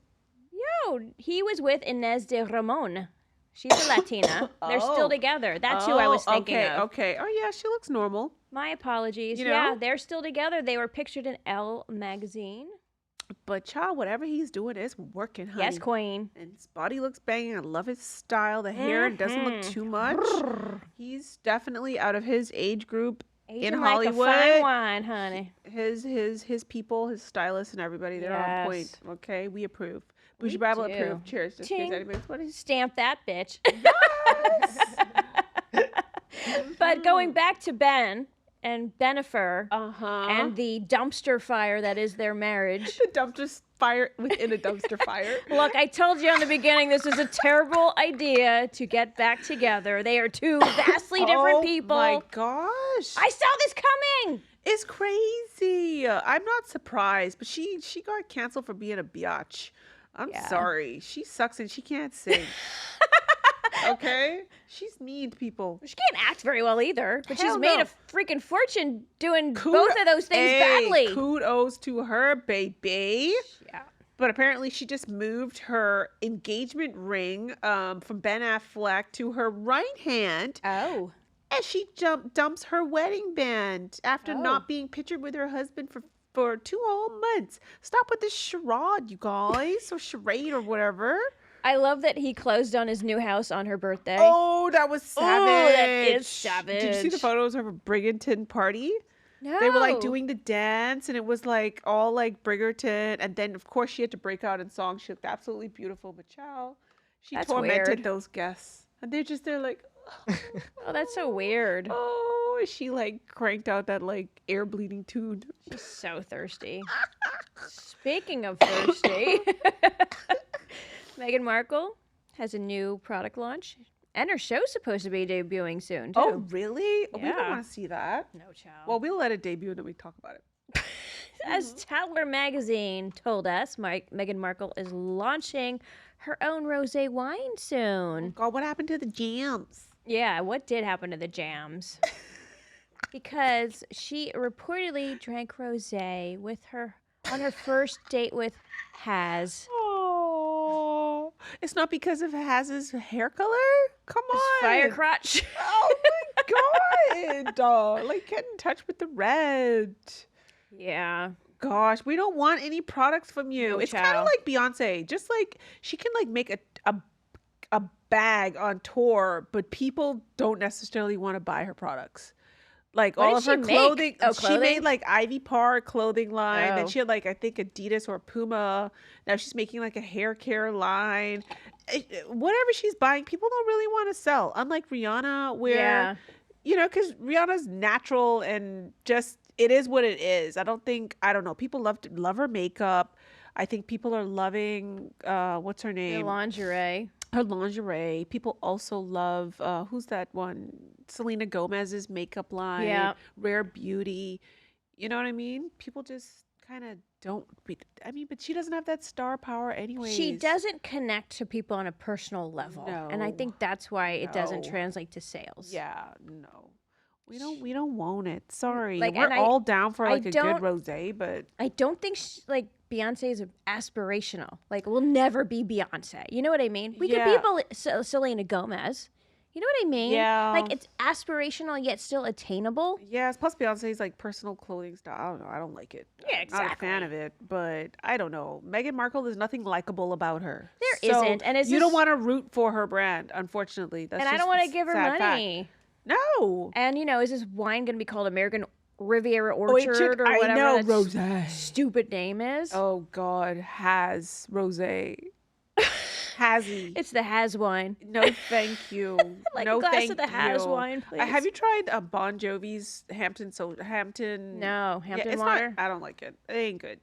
Yo, he was with Inez de Ramon. She's a Latina. They're still together. That's who I was thinking of. Okay. Oh, yeah, she looks normal. My apologies. You know? Yeah, they're still together. They were pictured in Elle magazine. But child, whatever he's doing is working, honey. Yes, queen. And his body looks banging. I love his style. The hair doesn't look too much. He's definitely out of his age group Aging in like Hollywood. a fine wine, honey. His people, his stylists, and everybody, they're on point. Okay, we approve. Bougie Bible do. approve. Cheers. Just in case Ting. anybody's wondering. Stamp that bitch. But going back to Ben and Benifer and the dumpster fire that is their marriage. The dumpster fire within a dumpster fire. Look, I told you in the beginning this is a terrible idea to get back together. They are two vastly different people. Oh my gosh. I saw this coming. It's crazy. I'm not surprised, but she got canceled for being a biatch. I'm sorry. She sucks and she can't sing. Okay? She's mean to people. She can't act very well either, but Hell she's made no. a freaking fortune doing both of those things badly. Kudos to her, baby. Yeah. But apparently she just moved her engagement ring from Ben Affleck to her right hand. Oh. And she dumps her wedding band after not being pictured with her husband for 2 whole months. Stop with this charade, you guys, or charade or whatever. I love that he closed on his new house on her birthday. Oh, that was savage. Oh, that is savage. Did you see the photos of a Bridgerton party? No. They were like doing the dance, and it was like all like Bridgerton. And then, of course, she had to break out in song. She looked absolutely beautiful. But child, she That's tormented weird. those guests, and they're like, Oh, that's so weird. oh, she like cranked out that like air bleeding tune. She's so thirsty. Speaking of thirsty, Meghan Markle has a new product launch, and her show's supposed to be debuting soon, too. Oh, really? We don't Yeah. want to see that. No, child. Well, we'll let it debut and then we talk about it. As Tatler magazine told us, Meghan Markle is launching her own rosé wine soon. God, what happened to the jams? Yeah, what did happen to the jams? Because she reportedly drank rosé with her on her first date with Haz. Oh, it's not because of Haz's hair color? Come on. Fire crotch. Oh my God. Like, get in touch with the red. Yeah. Gosh, we don't want any products from you. No, It's kind child. of like Beyonce. Just like she can like make a bag on tour, but people don't necessarily want to buy her products. Like What all did of her she make? clothing. Oh, She clothing? made like Ivy Park clothing line. Then Oh. she had like I think Adidas or Puma. Now she's making like a hair care line. Whatever she's buying, people don't really want to sell. Unlike Rihanna, where Yeah. you know, because Rihanna's natural and just it is what it is. I don't know. People love her makeup. I think people are loving what's her The name? lingerie. Her lingerie. People also love who's that one? Selena Gomez's makeup line. Yeah. Rare Beauty. You know what I mean? People just kind of don't. But she doesn't have that star power anyways. She doesn't connect to people on a personal level. And I No. think that's why it doesn't No. translate to sales. Yeah, no. We don't want it. Sorry. Like, We're and all down for I like a good don't- rosé, but I don't think like Beyonce is aspirational. Like we'll never be Beyonce. You know what I mean? We Yeah. could be Selena Gomez. You know what I mean? Yeah. Like it's aspirational yet still attainable. yes, plus Beyonce's like personal clothing style. I don't know. I don't like it. Yeah, I'm not a fan of it, but I don't know. Meghan Markle, there's nothing likable about her. There isn't, and it's you don't just- want to root for her brand, unfortunately. That's And I just don't want a to give her sad fact. money. No. And you know, is this wine going to be called American Riviera Orchard or I whatever know, that rosé. stupid name is? Oh God, has rosé. Hazzy. It's the Haz wine. No, thank you. Like no, a glass thank of the Haz you. wine, please. Have you tried Bon Jovi's Hampton? No, Yeah, Hampton it's Water. not. I don't like it. It ain't good.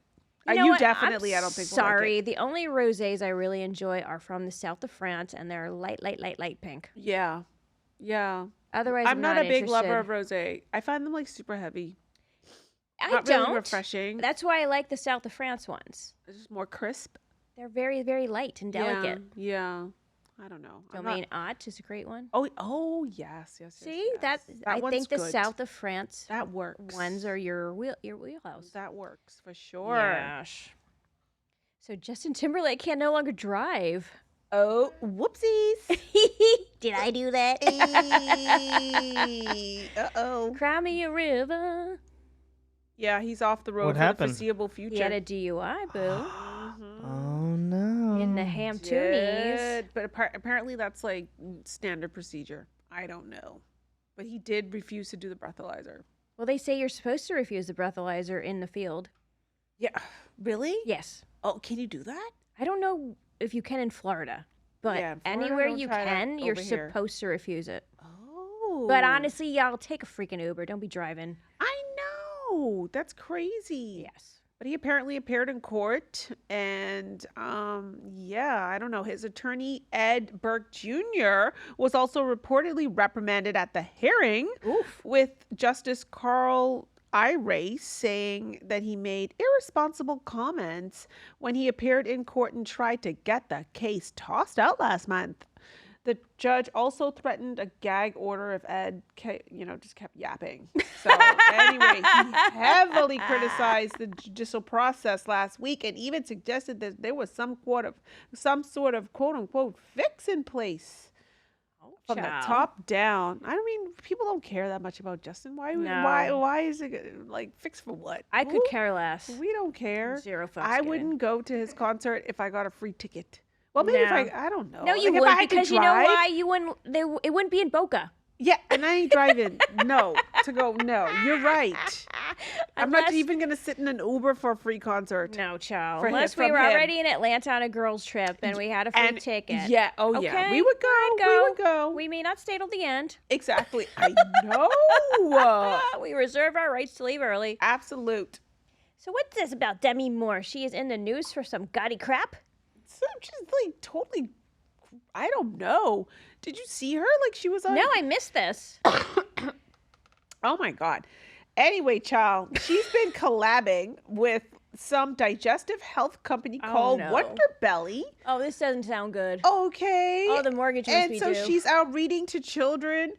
You know You what? definitely. I'm I don't think. will Sorry, Like it. the only rosés I really enjoy are from the south of France, and they're light pink. Yeah, yeah. Otherwise, I'm not a big lover of interested. rosé. I find them like super heavy. I Not don't. really refreshing. That's why I like the south of France ones. It's just more crisp. They're very light and delicate. Yeah. I don't know. I'm not- Domaine Haute is a great one. Oh yes. See, yes. I one's think the good. south of France That works. ones are your wheelhouse. That works for sure. Yes. So Justin Timberlake can no longer drive. Oh, whoopsies. Did I do that? Uh-oh. Cry me a river. Yeah, he's off the road What for happened? the foreseeable He future. had a DUI, boo. Oh no. In the ham toonies. Did, but apparently that's like standard procedure. I don't know. But he did refuse to do the breathalyzer. Well, they say you're supposed to refuse the breathalyzer in the field. Yeah. Really? Yes. Oh, can you do that? I don't know if you can in Florida, but Yeah, in Florida, anywhere don't you try that can, you're over here. supposed to refuse it. Oh. But honestly, y'all, take a freaking Uber. Don't be driving. I know. That's crazy. Yes. But he apparently appeared in court, and yeah, I don't know. His attorney, Ed Burke Jr., was also reportedly reprimanded at the hearing, with Justice Carl Ire saying that he made irresponsible comments when he appeared in court and tried to get the case tossed out last month. The judge also threatened a gag order if Ed, just kept yapping. So anyway, he heavily criticized the judicial process last week and even suggested that there was some sort of quote unquote fix in place from the top down. I mean, people don't care that much about Justin. Why is it like fix for what? I could care less. We don't care. Zero fucks I given. wouldn't go to his concert if I got a free ticket. Well, maybe if I don't know. No, you Like, if I would, had to because you know drive- why? You wouldn't. It wouldn't be in Boca. Yeah, and I ain't driving. No, you're right. I'm not Unless- even gonna sit in an Uber for a free concert. No, child. For Unless him- we from were him. already in Atlanta on a girls' trip and we had a free And ticket. yeah, oh yeah, Okay, we would go. I'd We would go. We may not stay till the end. Exactly. I know. We reserve our rights to leave early. Absolute. So what's this about Demi Moore? She is in the news for some gaudy crap? So just like totally. I don't know. Did you see her? Like she was on. No, I missed this. Oh my God. Anyway, child, she's been collabing with some digestive health company called no. Wonder Belly. Oh, this doesn't sound good. Okay. Oh, the mortgage must And be so due. she's out reading to children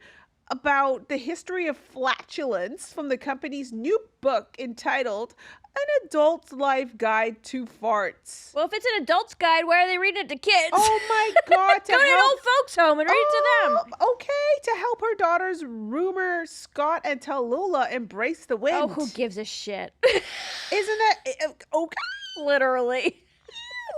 about the history of flatulence from the company's new book entitled An Adult's Life Guide to Farts. Well, if it's an adult's guide, why are they reading it to kids? Oh my God. Go to an old folks' home and read it to them. Okay, to help her daughters Rumor, Scott, and Tallulah embrace the wind. Oh, who gives a shit? Isn't that okay? Literally.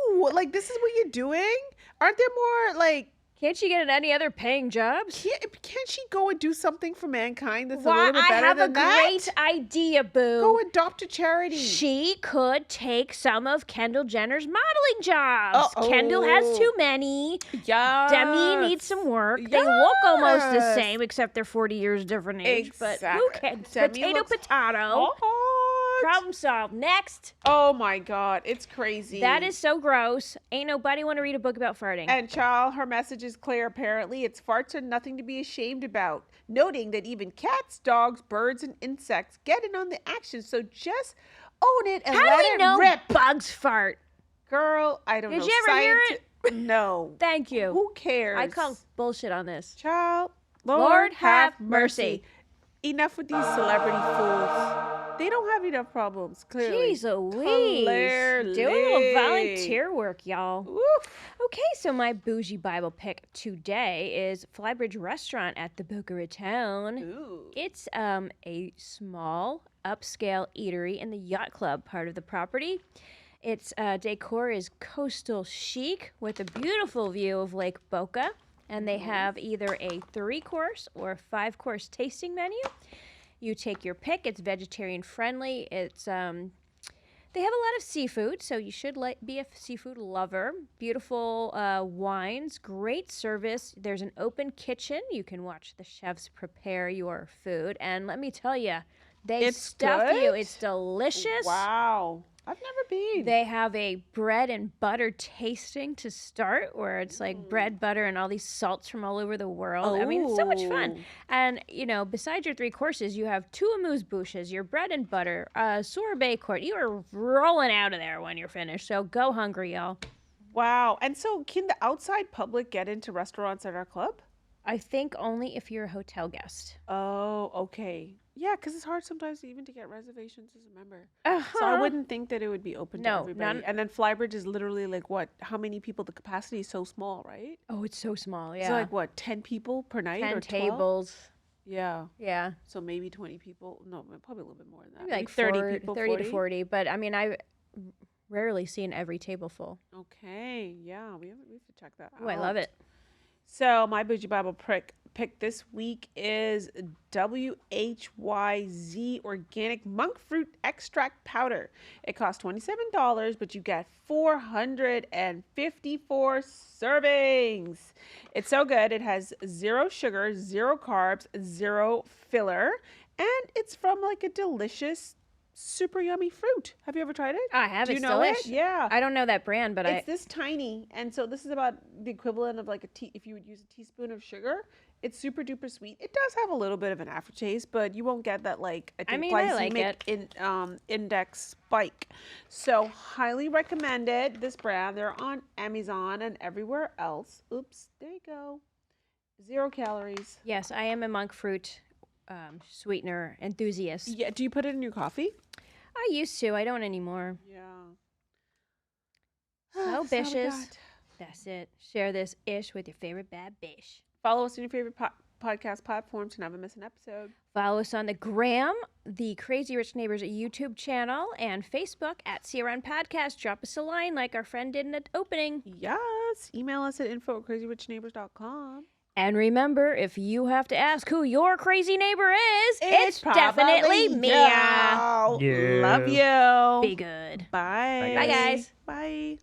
Ew, like this is what you're doing? Aren't there more like Can't she get any other paying jobs? can't she go and do something for mankind that's a Why, little bit I better have a than that? great idea, boo. Go adopt a charity. She could take some of Kendall Jenner's modeling jobs. Uh-oh. Kendall has too many. Yeah. Demi needs some work. They look almost the Yes. same, except they're 40 years different age. But who Exactly. cares? Demi Potato, looks potato. hot. Problem solved. Next. Oh my God, it's crazy. That is so gross. Ain't nobody want to read a book about farting. And child, her message is clear apparently. It's farts are nothing to be ashamed about. Noting that even cats, dogs, birds, and insects get in on the action. So just own it and How let do we it know rip. bugs fart? Girl, I don't know. Did you ever hear it? No. Thank you. Who cares? I call bullshit on this. Child, Lord have mercy. Enough with these celebrity fools. They don't have enough problems, clearly. Jeez Louise. Clearly. Do a little volunteer work, y'all. Oof. Okay, so my bougie Bible pick today is Flybridge Restaurant at the Boca Raton. Ooh. It's a small, upscale eatery in the yacht club part of the property. Its decor is coastal chic with a beautiful view of Lake Boca. And they have either a 3-course or 5-course tasting menu. You take your pick. It's vegetarian friendly. It's they have a lot of seafood, so you should be a seafood lover. Beautiful wines, great service. There's an open kitchen. You can watch the chefs prepare your food. And let me tell you, they stuff you. It's delicious. Wow. I've never been. They have a bread and butter tasting to start, where it's like bread, butter, and all these salts from all over the world. I mean, it's so much fun. Oh. And, you know, besides your 3 courses, you have 2 amuse-bouches, your bread and butter, sorbet court. You are rolling out of there when you're finished. So go hungry, y'all. Wow. And so can the outside public get into restaurants at our club? I think only if you're a hotel guest. Oh, okay. Yeah, because it's hard sometimes even to get reservations as a member. Uh-huh. So I wouldn't think that it would be open to No, everybody. And then Flybridge is literally like what? How many people? The capacity is so small, right? Oh, it's so small. Yeah. So like what? 10 people per night 10 or 12? tables. Yeah. Yeah. So maybe 20 people. No, probably a little bit more than that. Maybe like 30 40, people. 30 to 40. But I mean, I've rarely seen every table full. Okay. Yeah, we have to check that out. Oh, I love it. So my Bougie Bible pick this week is WHYZ Organic Monk Fruit Extract Powder. It costs $27, but you get 454 servings. It's so good. It has 0 sugar, 0 carbs, 0 filler, and it's from like a delicious, super yummy fruit. Have you ever tried it? I have. Do you It's know delish. it? Yeah. I don't know that brand, but It's this tiny, and so this is about the equivalent of like if you would use a teaspoon of sugar. It's super duper sweet. It does have a little bit of an aftertaste, but you won't get that like I mean, I like glycemic index spike. So highly recommended. This brand, they're on Amazon and everywhere else. Oops, there you go. 0 calories. yes, I am a monk fruit sweetener enthusiast. Yeah. Do you put it in your coffee? I used to. I don't anymore. Yeah. So, That's all we bishes. got. That's it. Share this ish with your favorite bad bish. Follow us on your favorite podcast platforms to never miss an episode. Follow us on the gram, the Crazy Rich Neighbors YouTube channel, and Facebook at CRN Podcast. Drop us a line like our friend did in the opening. Yes. Email us at info@crazyrichneighbors.com. And remember, if you have to ask who your crazy neighbor is, it's probably definitely Mia. you. Love you. Be good. Bye. Bye, guys. Bye.